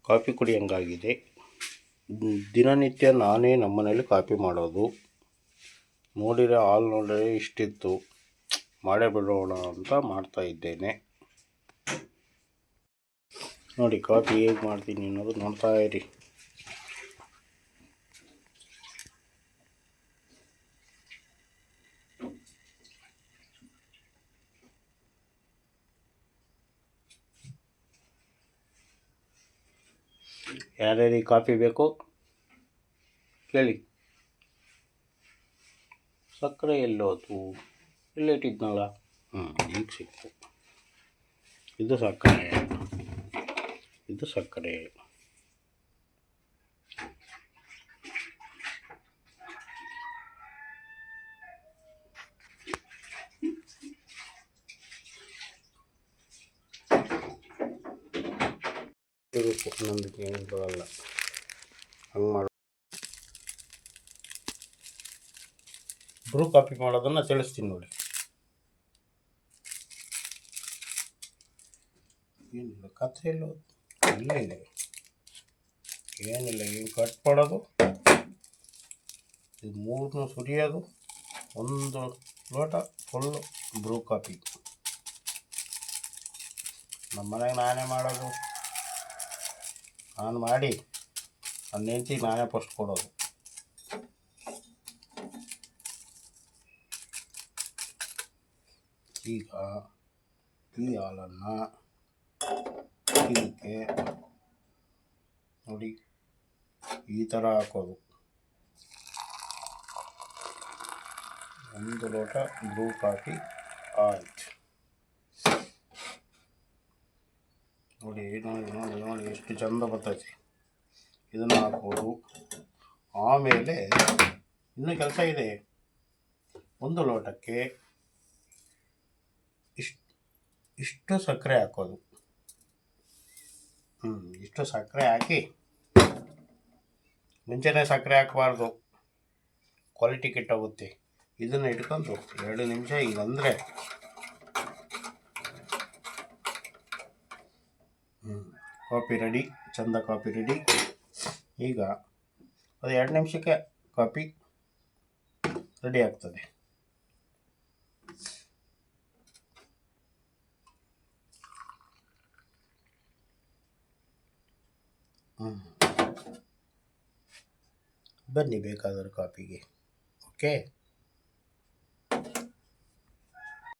Coffee ಕುಡಿಯಂಗಾಗಿದೆ. ದಿನನಿತ್ಯ ನಾನೇ ನಮ್ಮನೇಲಿ ಕಾಫಿ ಮಾಡೋದು. ನೋಡಿದರೆ ಹಾಲು ನೋಡಿದರೆ ಇಷ್ಟಿತ್ತು, ಮಾಡೇ ಬಿಡೋಣ ಅಂತ ಮಾಡ್ತಾಯಿದ್ದೇನೆ. ನೋಡಿ ಕಾಫಿ ಹೇಗೆ ಮಾಡ್ತೀನಿ ಅನ್ನೋದು ನೋಡ್ತಾ ಇರಿ. ಯಾರ್ಯಾರಿಗೆ ಕಾಫಿ ಬೇಕು ಕೇಳಿ. ಸಕ್ಕರೆ ಎಲ್ಲೋದು, ಇಟ್ಟಿದ್ನಲ್ಲ, ಈಗ ಸಿಕ್ತು. ಇದು ಸಕ್ಕರೆ, ಇದು ಸಕ್ಕರೆ. ನಂಬಿಕೆ ಏನು ಬರಲ್ಲ ಹಂಗೆ ಮಾಡೋ. ಬ್ರೂ ಕಾಫಿ ಮಾಡೋದನ್ನು ತಿಳಿಸ್ತೀನಿ ನೋಡಿ. ಏನಿಲ್ಲ, ಕತ್ರೆ ಎಲ್ಲ ಇಲ್ಲ ಇಲ್ಲ, ಏನಿಲ್ಲ. ಏನು ಕಟ್ ಮಾಡೋದು, ಇದು ಮೂರನ್ನು ಸುರಿಯೋದು, ಒಂದು ಲೋಟ ಫುಲ್ಲು ಬ್ರೂ ಕಾಫಿ. ನಮ್ಮ ಮನೆಗೆ ನಾನೇ ಮಾಡೋದು, ನಾನು ಮಾಡಿ ನನ್ನ ಹೆಂಡತಿಗೆ ನಾನೇ ಫಸ್ಟ್ ಕೊಡೋದು. ಈಗ ಈ ಹಾಲನ್ನು ಇದಕ್ಕೆ ನೋಡಿ ಈ ಥರ ಹಾಕೋದು. ಒಂದು ಲೋಟ ಬ್ರೂ ಕಾಫಿ ಆಯ್ತು. ನೋಡಿ ನೋಡಿ ನೋಡಿ ನೋಡಿ ಎಷ್ಟು ಚಂದ ಬರ್ತೈತಿ. ಇದನ್ನು ಹಾಕ್ಬೋದು. ಆಮೇಲೆ ಇನ್ನೂ ಕೆಲಸ ಇದೆ. ಒಂದು ಲೋಟಕ್ಕೆ ಇಷ್ಟು ಸಕ್ಕರೆ ಹಾಕೋದು. ಇಷ್ಟು ಸಕ್ಕರೆ ಹಾಕಿ, ಮುಂಚೆನೇ ಸಕ್ಕರೆ ಹಾಕಬಾರ್ದು, ಕ್ವಾಲಿಟಿ ಕೆಟ್ಟೋಗುತ್ತೆ. ಇದನ್ನು ಇಟ್ಕೊಂಡು 2 ನಿಮಿಷ ಇಲ್ಲಂದರೆ ಕಾಫಿ ರೆಡಿ, ಚಂದ ಕಾಫಿ ರೆಡಿ. ಈಗ ಅದು 2 ನಿಮಿಷಕ್ಕೆ ಕಾಫಿ ರೆಡಿ ಆಗ್ತದೆ. ಬನ್ನಿ ಬೇಕಾದರೂ ಕಾಫಿಗೆ. ಓಕೆ.